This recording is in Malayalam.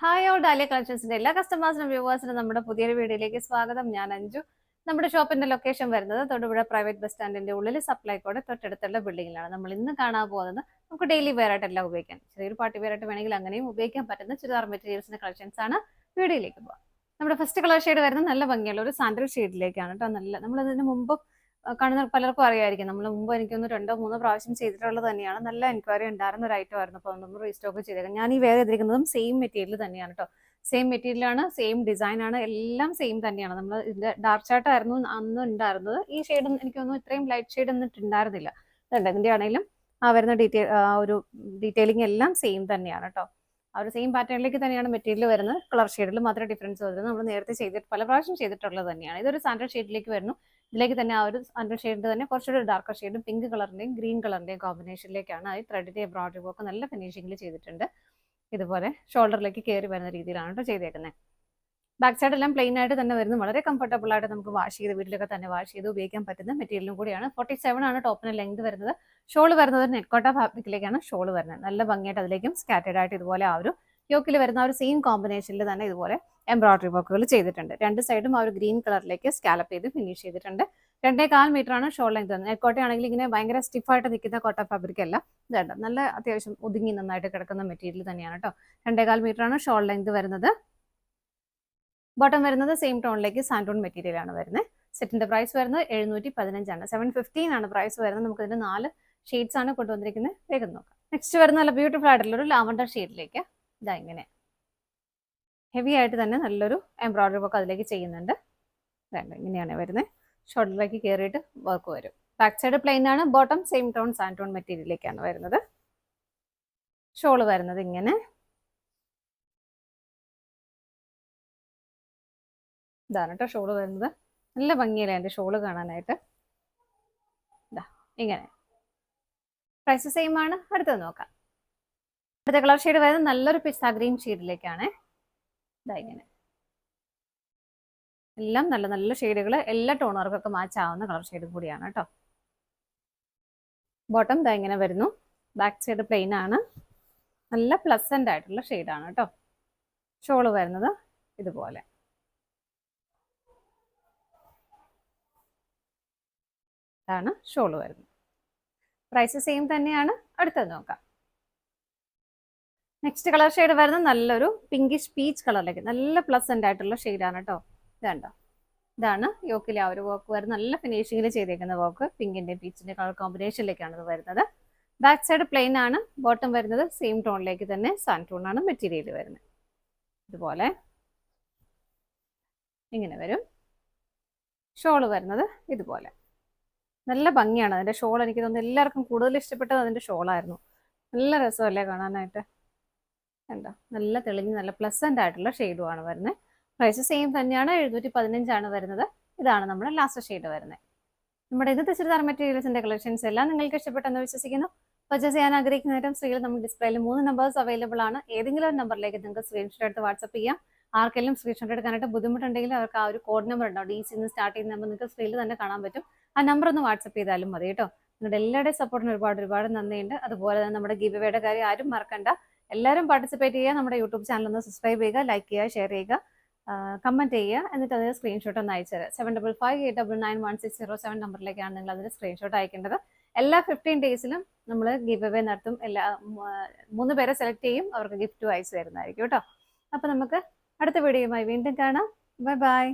ഹായ് ഓൾ ഡാലിയ കളക്ഷൻസിന്റെ എല്ലാ കസ്റ്റമേഴ്സിനും വ്യൂവേഴ്സിനും നമ്മുടെ പുതിയൊരു വീഡിയോയിലേക്ക് സ്വാഗതം. ഞാൻ അഞ്ജു. നമ്മുടെ ഷോപ്പിന്റെ ലൊക്കേഷൻ വരുന്നത് തൊടുപുഴ പ്രൈവറ്റ് ബസ് സ്റ്റാൻഡിന്റെ ഉള്ളിൽ സപ്ലൈക്കോടെ തൊട്ടടുത്തുള്ള ബിൽഡിംഗിലാണ്. നമ്മൾ ഇന്ന് കാണാൻ പോകുന്നത് നമുക്ക് ഡെയിലി വെയർ ആയിട്ടെല്ലാം ഉപയോഗിക്കാം. ചെറിയൊരു പാർട്ടി വെയർ ആയിട്ട് വേണമെങ്കിൽ അങ്ങനെയും ഉപയോഗിക്കാൻ പറ്റുന്ന ചുരിദാർ മെറ്റീരിയൽസിന്റെ കളക്ഷൻസ് ആണ്. വീഡിയോയിലേക്ക് പോകാം. നമ്മുടെ ഫസ്റ്റ് കളർ ഷെയ്ഡ് വരുന്നത് നല്ല ഭംഗിയുള്ള ഒരു സാൻഡൽ ഷെയ്ഡിലേക്കാണ് കേട്ടോ. നല്ല നമ്മളതിന് മുമ്പ് കാണുന്ന പലർക്കും അറിയായിരിക്കും. നമ്മൾ മുമ്പ് എനിക്കൊന്ന് 2-3 പ്രാവശ്യം ചെയ്തിട്ടുള്ളത് തന്നെയാണ്. നല്ല എൻക്വയറി ഉണ്ടായിരുന്ന ഒരു ഐറ്റം ആയിരുന്നു. അപ്പോൾ നമ്മൾ റീസ്റ്റോക്ക് ചെയ്തേക്കാം. ഞാൻ ഈ വെയർ ചെയ്തിരിക്കുന്നതും സെയിം മെറ്റീരിയൽ തന്നെയാണ് കേട്ടോ. സെയിം മെറ്റീരിയലാണ്, സെയിം ഡിസൈൻ ആണ്, എല്ലാം സെയിം തന്നെയാണ്. നമ്മൾ ഇതിന്റെ ഡാർക്ക് ചാർട്ട് ആയിരുന്നു അന്ന് ഉണ്ടായിരുന്നത്. ഈ ഷെയ്ഡ് എനിക്കൊന്നും ഇത്രയും ലൈറ്റ് ഷെയ്ഡ് എന്നിട്ട് ഉണ്ടായിരുന്നില്ല. ഇതുണ്ട്, ഇതിന്റെ ആണെങ്കിലും ആ വരുന്ന ഒരു ഡീറ്റെയിലിംഗ് എല്ലാം സെയിം തന്നെയാണ് കേട്ടോ. ആ ഒരു സെയിം പാറ്റേണിലേക്ക് തന്നെയാണ് മെറ്റീരിയൽ വരുന്നത്. കളർ ഷെയ്ഡിൽ മാത്രമേ ഡിഫറൻസ് വരുന്നത്. നമ്മൾ നേരത്തെ പല പ്രാവശ്യം ചെയ്തിട്ടുള്ളത് തന്നെയാണ്. ഇതൊരു സാൻഡൽ ഷെയ്ഡിലേക്ക് വരുന്നു. ഇതിലേക്ക് തന്നെ ആ ഒരു സാൻഡൽ ഷെയ്ഡ് തന്നെ കുറച്ചുകൂടി ഡാർക്കർ ഷെയ്ഡും പിങ്ക് കളറിന്റെയും ഗ്രീൻ കളറിന്റെയും കോമ്പിനേഷനിലേക്കാണ്. ആ ത്രെഡിന്റെ എംബ്രോയിഡറി വർക്ക് നല്ല ഫിനിഷിംഗിൽ ചെയ്തിട്ടുണ്ട്. ഇതുപോലെ ഷോൾഡറിലേക്ക് കയറി വരുന്ന രീതിയിലാണ് കേട്ടോ ചെയ്തേക്കുന്നത്. ബാക്ക് സൈഡ് എല്ലാം പ്ലെയിൻ ആയിട്ട് തന്നെ വരുന്നു. വളരെ കംഫർട്ടബിൾ ആയിട്ട് നമുക്ക് വാഷ് ചെയ്ത് വീട്ടിലൊക്കെ തന്നെ വാഷ് ചെയ്ത് ഉപയോഗിക്കാൻ പറ്റുന്ന മെറ്റീരിയലും കൂടിയാണ്. 47 ആണ് ടോപ്പിന് ലെങ്ത് വരുന്നത്. ഷോൾ വരുന്നത് നെറ്റ്കോട്ട ഫാബ്രിക്കിലേക്കാണ് ഷോൾ വരുന്നത്. നല്ല ഭംഗിയായിട്ട് അതിലേക്കും സ്കാറ്റേഡ് ആയിട്ട് ഇതുപോലെ ആ ഒരു യോക്കിൽ വരുന്ന ആ ഒരു സെയിം കോമ്പിനേഷനിൽ തന്നെ ഇതുപോലെ എംബ്രോയിഡറി വർക്കുകൾ ചെയ്തിട്ടുണ്ട്. രണ്ട് സൈഡും ആ ഒരു ഗ്രീൻ കളറിലേക്ക് സ്കാലപ്പ് ചെയ്ത് ഫിനിഷ് ചെയ്തിട്ടുണ്ട്. 2.25 മീറ്റർ ആണ് ഷോൾ ലെങ്ത് വരുന്നത്. നെറ്റ്കോട്ടയാണെങ്കിൽ ഇങ്ങനെ ഭയങ്കര സ്റ്റിഫായിട്ട് നിൽക്കുന്ന കോട്ട ഫാബ്രിക് അല്ല. ഇതുണ്ട്, നല്ല അത്യാവശ്യം ഒതുങ്ങി നന്നായിട്ട് കിടക്കുന്ന മെറ്റീരിയൽ തന്നെയാണ് കേട്ടോ. 2.25 മീറ്റർ ആണ് ഷോൾ ലെങ്ത് വരുന്നത്. ബോട്ടം വരുന്നത് സെയിം ടോണിലേക്ക് സാൻഡൂൺ മെറ്റീരിയൽ ആണ് വരുന്നത്. സെറ്റിന്റെ പ്രൈസ് വരുന്നത് 715 ആണ്. 715 ആണ് പ്രൈസ് വരുന്നത്. നമുക്ക് ഇതിന്റെ 4 ഷെയ്ഡ്സ് ആണ് കൊണ്ടുവന്നിരിക്കുന്നത്. വേഗം നോക്കാം. നെക്സ്റ്റ് വരുന്ന നല്ല ബ്യൂട്ടിഫുൾ ആയിട്ടുള്ള ഒരു ലാവൻഡർ ഷെയ്ഡിലേക്ക് ഇതാ ഇങ്ങനെ ഹെവി ആയിട്ട് തന്നെ നല്ലൊരു എംബ്രോയിഡറി വർക്ക് അതിലേക്ക് ചെയ്യുന്നുണ്ട്. ഇങ്ങനെയാണ് വരുന്നത്. ഷോൾഡറിലേക്ക് കയറിയിട്ട് വർക്ക് വരും. ബാക്ക് സൈഡ് പ്ലെയിൻ ആണ്. ബോട്ടം സെയിം ടോൺ സാൻഡൂൺ മെറ്റീരിയലിലേക്കാണ് വരുന്നത്. ഷോള് വരുന്നത് ഇങ്ങനെ ഇതാണ് കേട്ടോ ഷോള് വരുന്നത്. നല്ല ഭംഗിയല്ലേ എൻ്റെ ഷോള് കാണാനായിട്ട്. ഇതാ ഇങ്ങനെ പ്രൈസ് സെയിം ആണ്. അടുത്തത് നോക്കാം. അടുത്ത കളർ ഷെയ്ഡ് വരുന്നത് നല്ലൊരു പിസ്ത ഗ്രീൻ ഷെയ്ഡിലേക്കാണ്. ഇതാ ഇങ്ങനെ എല്ലാം നല്ല നല്ല ഷെയ്ഡുകൾ, എല്ലാ ടോണുകൾക്കൊക്കെ മാച്ച് ആവുന്ന കളർ ഷെയ്ഡും കൂടിയാണ് കേട്ടോ. ബോട്ടം ഇതാ ഇങ്ങനെ വരുന്നു. ബാക്ക് സൈഡ് പ്ലെയിൻ ആണ്. നല്ല പ്ലസന്റ് ആയിട്ടുള്ള ഷെയ്ഡാണ് കേട്ടോ. ഷോള് വരുന്നത് ഇതുപോലെ. ഇതാണ് ഷോള് വരുന്നത്. പ്രൈസ് സെയിം തന്നെയാണ്. അടുത്തത് നോക്കാം. നെക്സ്റ്റ് കളർ ഷെയ്ഡ് വരുന്നത് നല്ലൊരു പിങ്കിഷ് പീച്ച് കളറിലേക്ക് നല്ല പ്ലസന്റ് ആയിട്ടുള്ള ഷെയ്ഡാണ് കേട്ടോ. ഇതുണ്ടോ, ഇതാണ് യോക്കിലെ ആ ഒരു വർക്ക് വരുന്നത്. നല്ല ഫിനിഷിങ്ങിൽ ചെയ്തേക്കുന്ന വർക്ക് പിങ്കിന്റെ പീച്ചിന്റെ കളർ കോമ്പിനേഷനിലേക്കാണ് ഇത് വരുന്നത്. ബാക്ക് സൈഡ് പ്ലെയിൻ ആണ്. ബോട്ടം വരുന്നത് സെയിം ടോണിലേക്ക് തന്നെ സാൻഡ് ടോൺ ആണ് മെറ്റീരിയൽ വരുന്നത്. ഇതുപോലെ ഇങ്ങനെ വരും. ഷോള് വരുന്നത് ഇതുപോലെ. നല്ല ഭംഗിയാണ് അതിന്റെ ഷോൾ. എനിക്ക് തോന്നുന്നു എല്ലാവർക്കും കൂടുതൽ ഇഷ്ടപ്പെട്ടത് അതിന്റെ ഷോളായിരുന്നു. നല്ല രസമല്ലേ കാണാനായിട്ട്. കണ്ടോ, നല്ല തെളിഞ്ഞ് നല്ല പ്ലസന്റ് ആയിട്ടുള്ള ഷെയ്ഡുമാണ് വരുന്നത്. പ്രൈസ് സെയിം തന്നെയാണ്. 715 ആണ് വരുന്നത്. ഇതാണ് നമ്മുടെ ലാസ്റ്റ് ഷെയ്ഡ് വരുന്നത്. നമ്മുടെ ഇന്നത്തെ ചുരിദാർ മെറ്റീരിയൽസിന്റെ കളക്ഷൻസ് എല്ലാം നിങ്ങൾക്ക് ഇഷ്ടപ്പെട്ടെന്ന് വിശ്വസിക്കുന്നു. പർച്ചേസ് ചെയ്യാൻ ആഗ്രഹിക്കുന്ന ഐറ്റം സ്ക്രീനിൽ നമ്മുടെ ഡിസ്പ്ലേയിൽ 3 നമ്പേഴ്സ് അവൈലബിൾ ആണ്. ഏതെങ്കിലും ഒരു നമ്പറിലേക്ക് നിങ്ങൾക്ക് സ്ക്രീൻഷോട്ട് എടുത്ത് വാട്സ്ആപ്പ് ചെയ്യാം. ആർക്കെങ്കിലും സ്ക്രീൻഷോട്ട് എടുക്കാനായിട്ട് ബുദ്ധിമുട്ടുണ്ടെങ്കിൽ അവർക്ക് ആ ഒരു കോഡ് നമ്പർ ഉണ്ടാവും. DC സ്റ്റാർട്ട് ചെയ്യുന്ന നമ്പർ നിങ്ങൾക്ക് സ്ക്രീനിൽ തന്നെ കാണാൻ പറ്റും. ആ നമ്പർ ഒന്ന് വാട്സ്ആപ്പ് ചെയ്താലും മതി കേട്ടോ. നിങ്ങളുടെ എല്ലാവരുടെയും സപ്പോർട്ടിന് ഒരുപാട് നന്ദിയുണ്ട്. അതുപോലെ തന്നെ നമ്മുടെ ഗിവ് അവേയുടെ കാര്യം ആരും മറക്കണ്ട. എല്ലാവരും പാർട്ടിസിപ്പേറ്റ് ചെയ്യുക. നമ്മുടെ യൂട്യൂബ് ചാനൽ ഒന്ന് സബ്സ്ക്രൈബ് ചെയ്യുക, ലൈക്ക് ചെയ്യുക, ഷെയർ ചെയ്യുക, കമന്റ് ചെയ്യുക. എന്നിട്ട് അതിന് സ്ക്രീൻഷോട്ട് ഒന്ന് അയച്ചു തരാം. 7558991607 നമ്പറിലേക്കാണ് നിങ്ങൾ അതിന് സ്ക്രീൻഷോട്ട് അയക്കേണ്ടത്. എല്ലാ 15 ഡേയ്സിലും നമ്മൾ ഗിവ് അവേ നടത്തും. 3 പേരെ സെലക്ട് ചെയ്യും. അവർക്ക് ഗിഫ്റ്റ് അയച്ചു തരുന്നതായിരിക്കും കേട്ടോ. അപ്പൊ നമുക്ക് അടുത്ത വീഡിയോയുമായി വീണ്ടും കാണാം. Bye bye.